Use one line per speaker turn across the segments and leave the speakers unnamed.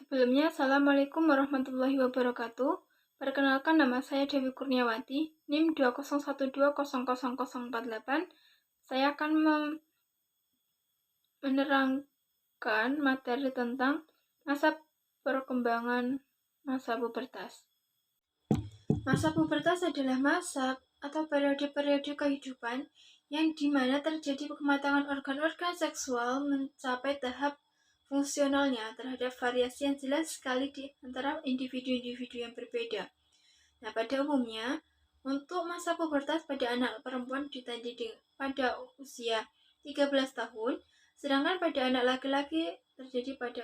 Sebelumnya, Assalamualaikum warahmatullahi wabarakatuh. Perkenalkan, nama saya Dewi Kurniawati, NIM 201200048. Saya akan menerangkan materi tentang masa perkembangan masa pubertas. Masa pubertas adalah masa atau periode-periode kehidupan yang dimana terjadi kematangan organ-organ seksual mencapai tahap fungsionalnya terhadap variasi yang jelas sekali di antara individu-individu yang berbeda. Nah, pada umumnya, untuk masa pubertas pada anak perempuan ditandai pada usia 13 tahun, sedangkan pada anak laki-laki terjadi pada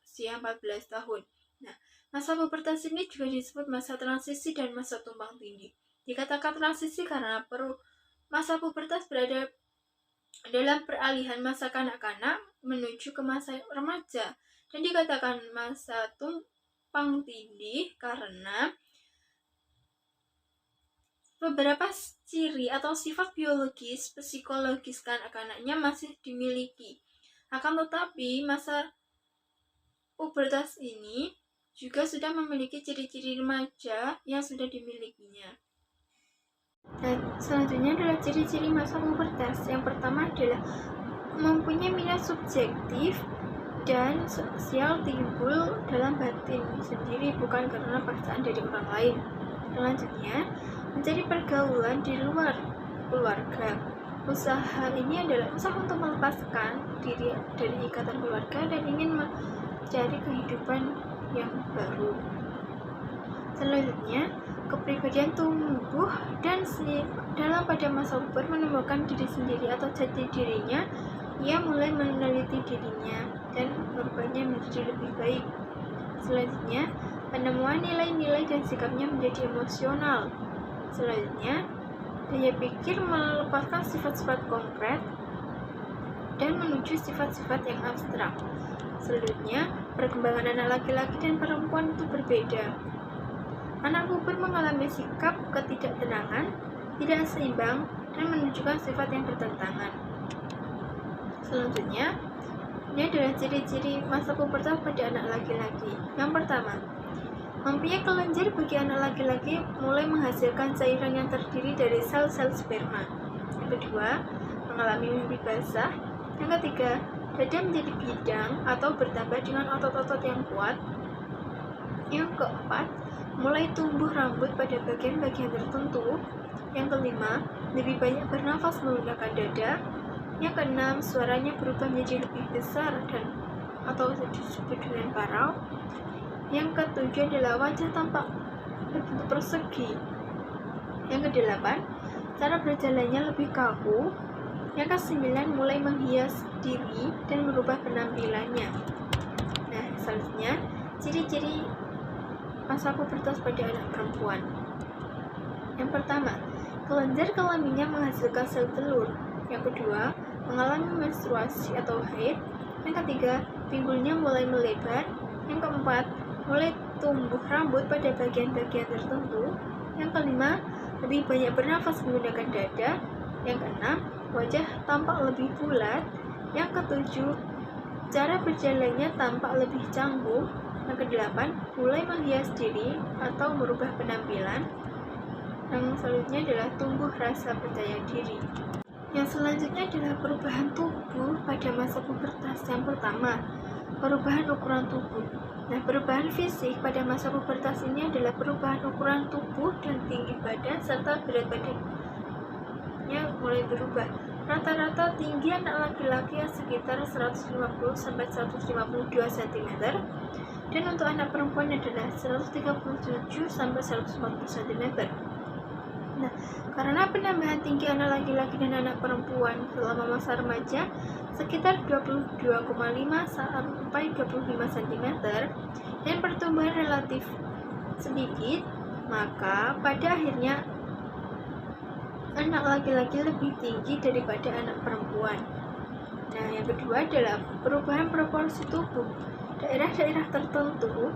usia 14 tahun. Nah, masa pubertas ini juga disebut masa transisi dan masa tumpang tindih. Dikatakan transisi karena masa pubertas berada dalam peralihan masa kanak-kanak menuju ke masa remaja, dan dikatakan masa tumpang tindih karena beberapa ciri atau sifat biologis, psikologis kanak-kanaknya masih dimiliki. Akan tetapi masa pubertas ini juga sudah memiliki ciri-ciri remaja yang sudah dimilikinya. Dan selanjutnya adalah ciri-ciri masa pubertas. Yang pertama adalah mempunyai minat subjektif dan sosial timbul dalam batin sendiri, bukan karena paksaan dari orang lain. Selanjutnya, mencari pergaulan di luar keluarga. Usaha ini adalah usaha untuk melepaskan diri dari ikatan keluarga dan ingin mencari kehidupan yang baru. Selanjutnya, kepribadian tumbuh dan dalam pada masa puber menemukan diri sendiri atau jati dirinya. Ia mulai meneliti dirinya dan merubahnya menjadi lebih baik. Selanjutnya, penemuan nilai-nilai dan sikapnya menjadi emosional. Selanjutnya, daya pikir melepaskan sifat-sifat konkret dan menuju sifat-sifat yang abstrak. Selanjutnya, perkembangan anak laki-laki dan perempuan itu berbeda. Anak puber mengalami sikap ketidaktenangan, tidak seimbang, dan menunjukkan sifat yang bertentangan. Selanjutnya, ini adalah ciri-ciri masa pubertas pada anak laki-laki. Yang pertama, mempunyai kelenjar bagi anak laki-laki mulai menghasilkan cairan yang terdiri dari sel-sel sperma. Yang kedua, mengalami mimpi basah. Yang ketiga, dada menjadi bidang atau bertambah dengan otot-otot yang kuat. Yang keempat, mulai tumbuh rambut pada bagian-bagian tertentu. Yang kelima, lebih banyak bernafas menggunakan dada. Yang keenam, suaranya berubah menjadi lebih besar dan atau disebut dengan parau. Yang ketujuh adalah wajah tampak berbentuk persegi. Yang kedelapan, cara berjalannya lebih kaku. Yang kesembilan, mulai menghias diri dan merubah penampilannya. Nah, selanjutnya, ciri-ciri masa pubertas pada anak perempuan. Yang pertama, kelenjar kelaminnya menghasilkan sel telur. Yang kedua, mengalami menstruasi atau haid. Yang ketiga, pinggulnya mulai melebar. Yang keempat, mulai tumbuh rambut pada bagian-bagian tertentu. Yang kelima, lebih banyak bernafas menggunakan dada. Yang keenam, wajah tampak lebih bulat. Yang ketujuh, cara berjalannya tampak lebih canggung. Yang kedelapan, mulai menghias diri atau merubah penampilan. Yang selanjutnya adalah tumbuh rasa percaya diri. Yang selanjutnya adalah perubahan tubuh pada masa pubertas. Yang pertama, perubahan ukuran tubuh. Nah, perubahan fisik pada masa pubertas ini adalah perubahan ukuran tubuh dan tinggi badan serta berat badannya mulai berubah. Rata-rata tinggi anak laki-laki sekitar 150-152 cm dan untuk anak perempuan adalah 137-140 cm. Nah, karena penambahan tinggi anak laki-laki dan anak perempuan selama masa remaja sekitar 22,5 sampai 25 cm dan pertumbuhan relatif sedikit, maka pada akhirnya anak laki-laki lebih tinggi daripada anak perempuan. Nah, yang kedua adalah perubahan proporsi tubuh. Daerah-daerah tertentu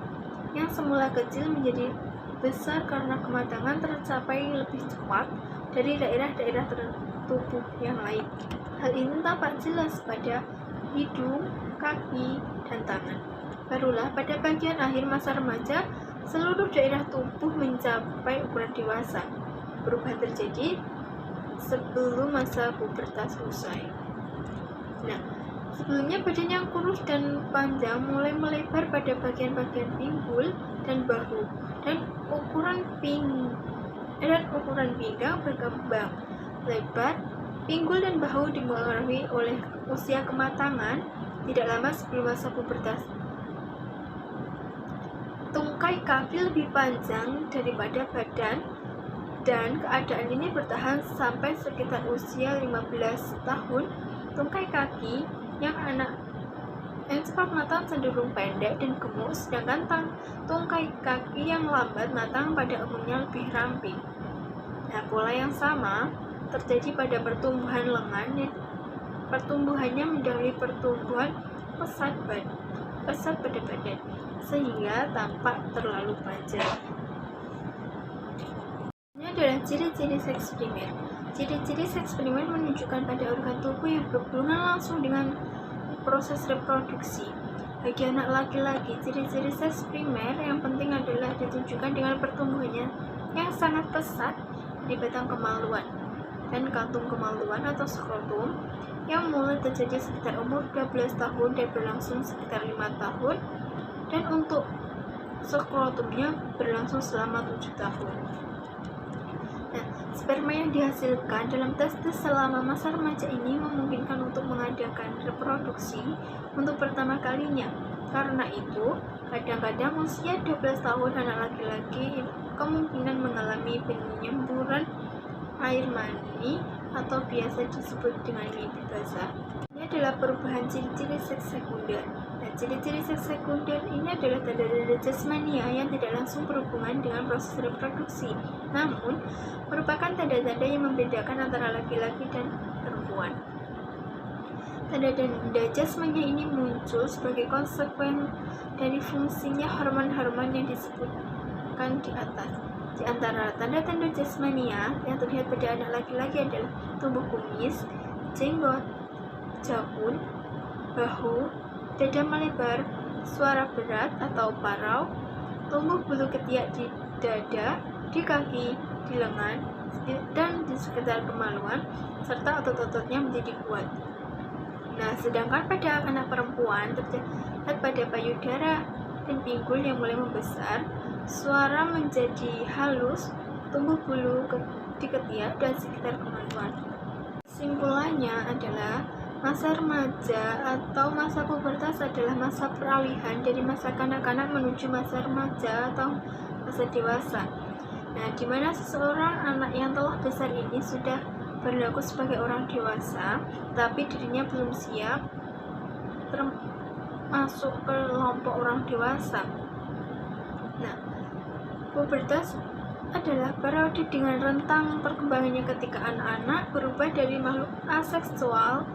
yang semula kecil menjadi besar karena kematangan tercapai lebih cepat dari daerah-daerah tubuh yang lain. Hal ini tampak jelas pada hidung, kaki, dan tangan. Barulah pada bagian akhir masa remaja, seluruh daerah tubuh mencapai ukuran dewasa. Perubahan terjadi sebelum masa pubertas usai. Nah, sebelumnya badan yang kurus dan panjang mulai melebar pada bagian-bagian pinggul dan bahu, dan ukuran pinggang berkembang. Lebar pinggul dan bahu dipengaruhi oleh usia kematangan tidak lama sebelum masa pubertas. Tungkai kaki lebih panjang daripada badan, dan keadaan ini bertahan sampai sekitar usia 15 tahun. Tungkai kaki yang cepat matang cenderung pendek dan gemuk, sedangkan tungkai kaki yang lambat matang pada umumnya lebih ramping. Nah, pola yang sama terjadi pada pertumbuhan lengan. Pertumbuhannya mendahului pertumbuhan pesat pada badan, sehingga tampak terlalu panjang. Ini adalah ciri-ciri seks primer. Ciri-ciri seks primer menunjukkan pada organ tubuh yang berhubungan langsung dengan proses reproduksi. Bagi anak laki-laki, ciri-ciri seks primer yang penting adalah ditunjukkan dengan pertumbuhannya yang sangat pesat di batang kemaluan dan kantung kemaluan atau skrotum, yang mulai terjadi sekitar umur 12 tahun dan berlangsung sekitar 5 tahun, dan untuk skrotumnya berlangsung selama 7 tahun. Nah, sperma yang dihasilkan dalam testis selama masa remaja ini memungkinkan untuk mengadakan reproduksi untuk pertama kalinya. Karena itu, kadang-kadang usia 12 tahun anak laki-laki kemungkinan mengalami penyemburan air mani atau biasa disebut dengan mimpi basah. Ini adalah perubahan ciri-ciri seks sekunder. Nah, ciri-ciri seks sekunder ini adalah tanda-tanda jasmania yang tidak langsung berhubungan dengan proses reproduksi, namun merupakan tanda-tanda yang membedakan antara laki-laki dan perempuan. Tanda-tanda jasmania ini muncul sebagai konsekuen dari fungsinya hormon-hormon yang disebutkan di atas. Di antara tanda-tanda jasmania yang terlihat pada anak laki-laki adalah tumbuh kumis, jenggot, jabun, bahu, dada melebar, suara berat atau parau, tumbuh bulu ketiak di dada, di kaki, di lengan, dan di sekitar kemaluan, serta otot-ototnya menjadi kuat. Nah, sedangkan pada anak perempuan terlihat pada payudara dan pinggul yang mulai membesar, suara menjadi halus, tumbuh bulu di ketiak dan sekitar kemaluan. Kesimpulannya adalah masa remaja atau masa pubertas adalah masa peralihan dari masa kanak-kanak menuju masa remaja atau masa dewasa. Nah, di mana seseorang anak yang telah besar ini sudah berlaku sebagai orang dewasa, tapi dirinya belum siap termasuk ke kelompok orang dewasa. Nah, pubertas adalah periode dengan rentang perkembangannya ketika anak-anak berubah dari makhluk aseksual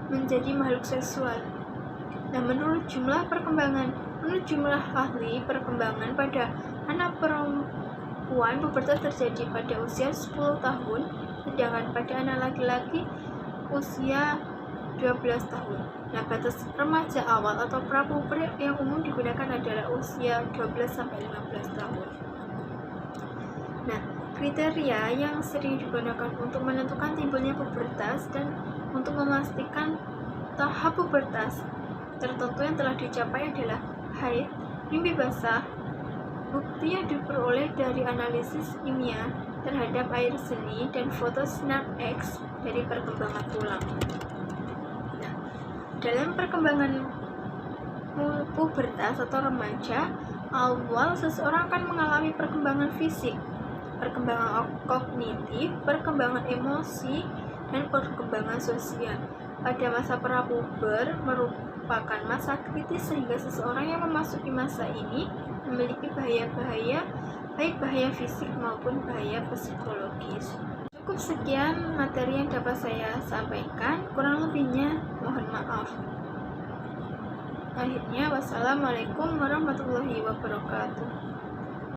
menjadi makhluk seksual. Nah, menurut jumlah ahli perkembangan pada anak perempuan, pubertas terjadi pada usia 10 tahun, sedangkan pada anak laki-laki usia 12 tahun. Nah, batas remaja awal atau prapuber yang umum digunakan adalah usia 12-15 tahun. Nah, kriteria yang sering digunakan untuk menentukan timbulnya pubertas dan untuk memastikan tahap pubertas tertentu yang telah dicapai adalah haid, mimpi basah, bukti yang diperoleh dari analisis kimia terhadap air seni, dan foto sinar X dari perkembangan tulang. Nah, dalam perkembangan pubertas atau remaja, awal seseorang akan mengalami perkembangan fisik, perkembangan kognitif, perkembangan emosi, dan perkembangan sosial. Pada masa prapuber merupakan masa kritis sehingga seseorang yang memasuki masa ini memiliki bahaya-bahaya, baik bahaya fisik maupun bahaya psikologis. Cukup sekian materi yang dapat saya sampaikan, kurang lebihnya mohon maaf. Akhirnya, wassalamualaikum warahmatullahi wabarakatuh.